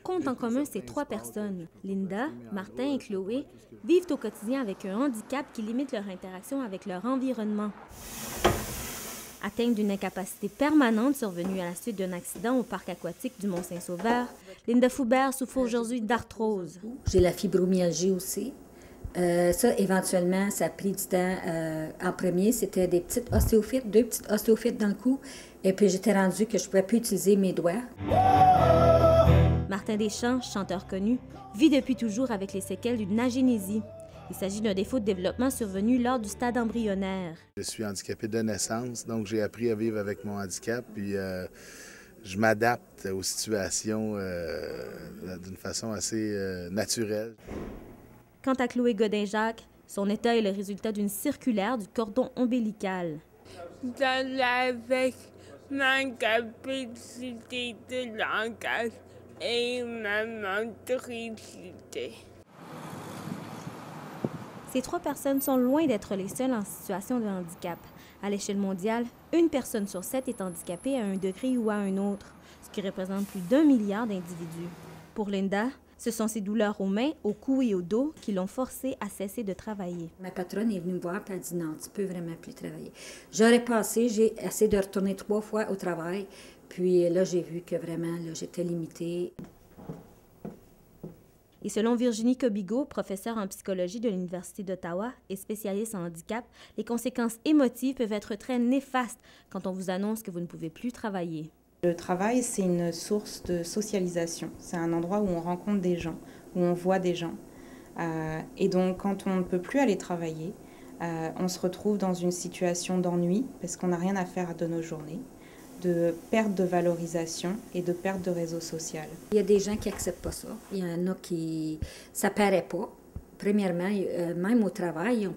Comptent en commun ces trois personnes. Linda, Martin et Chloé vivent au quotidien avec un handicap qui limite leur interaction avec leur environnement. Atteinte d'une incapacité permanente survenue à la suite d'un accident au parc aquatique du Mont-Saint-Sauveur, Linda Foubert souffre aujourd'hui d'arthrose. J'ai la fibromyalgie aussi. Ça, éventuellement, ça a pris du temps. En premier, c'était des petites ostéophytes, 2 petites ostéophytes dans le cou. Et puis, j'étais rendue que je ne pouvais plus utiliser mes doigts. Martin Deschamps, chanteur connu, vit depuis toujours avec les séquelles d'une agénésie. Il s'agit d'un défaut de développement survenu lors du stade embryonnaire. Je suis handicapé de naissance, donc j'ai appris à vivre avec mon handicap, puis je m'adapte aux situations d'une façon assez naturelle. Quant à Chloé Godin-Jacques, son état est le résultat d'une circulaire du cordon ombilical. Avec ma capacité de langage et ma motricité. Ces trois personnes sont loin d'être les seules en situation de handicap. À l'échelle mondiale, 1 personne sur 7 est handicapée à un degré ou à un autre, ce qui représente plus d'1 milliard d'individus. Pour Linda, ce sont ses douleurs aux mains, au cou et au dos qui l'ont forcée à cesser de travailler. Ma patronne est venue me voir et elle a dit non, tu peux vraiment plus travailler. J'ai essayé de retourner 3 fois au travail, puis là, j'ai vu que vraiment, là, j'étais limitée. Et selon Virginie Cobigot, professeure en psychologie de l'Université d'Ottawa et spécialiste en handicap, les conséquences émotives peuvent être très néfastes quand on vous annonce que vous ne pouvez plus travailler. Le travail, c'est une source de socialisation. C'est un endroit où on rencontre des gens, où on voit des gens. Et donc, quand on ne peut plus aller travailler, on se retrouve dans une situation d'ennui parce qu'on n'a rien à faire de nos journées, de perte de valorisation et de perte de réseau social. Il y a des gens qui n'acceptent pas ça. Il y en a qui... Ça ne paraît pas. Premièrement, même au travail,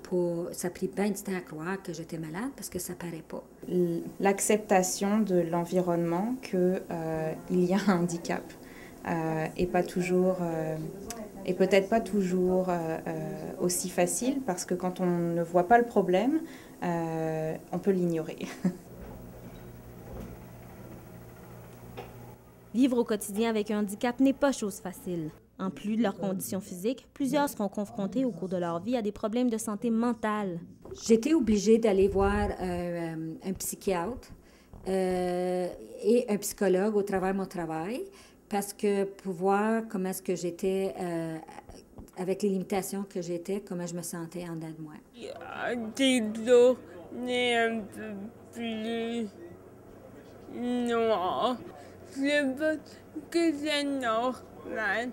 ça a pris bien du temps à croire que j'étais malade parce que ça ne paraît pas. L'acceptation de l'environnement qu'il y a un handicap et pas toujours... et peut-être pas toujours aussi facile parce que quand on ne voit pas le problème, on peut l'ignorer. Vivre au quotidien avec un handicap n'est pas chose facile. En plus de leurs conditions physiques, plusieurs seront confrontés au cours de leur vie à des problèmes de santé mentale. J'étais obligée d'aller voir un psychiatre et un psychologue au travers de mon travail parce que pour voir comment est-ce que j'étais, avec les limitations que j'étais, comment je me sentais en dedans de moi. Il y a des journées un peu plus noires. Je pense que c'est normal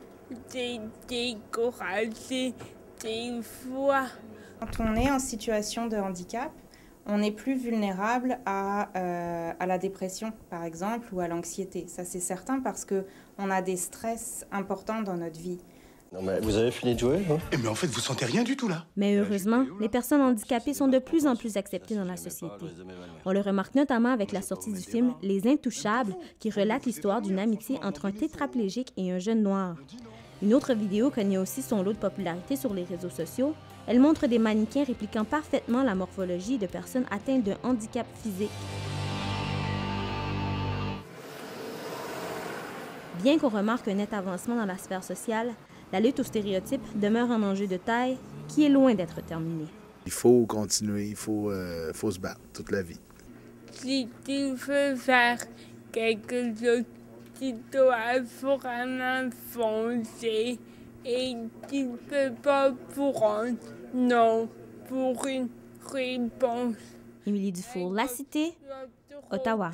d'être découragé des fois. Quand on est en situation de handicap, on est plus vulnérable à la dépression, par exemple, ou à l'anxiété. Ça, c'est certain parce qu'on a des stress importants dans notre vie. Non mais vous avez fini de jouer, hein? Mais en fait, vous sentez rien du tout, là. Mais heureusement, les personnes handicapées sont de plus en plus acceptées dans la société. On le remarque notamment avec la sortie du film Les Intouchables, qui relate l'histoire d'une amitié entre un tétraplégique et un jeune noir. Une autre vidéo connaît aussi son lot de popularité sur les réseaux sociaux. Elle montre des mannequins répliquant parfaitement la morphologie de personnes atteintes d'un handicap physique. Bien qu'on remarque un net avancement dans la sphère sociale, la lutte aux stéréotypes demeure un enjeu de taille qui est loin d'être terminé. Il faut continuer, il faut se battre toute la vie. Si tu veux faire quelque chose, tu dois vraiment foncer et tu ne peux pas prendre non pour une réponse. Émilie Dufour, La Cité, Ottawa.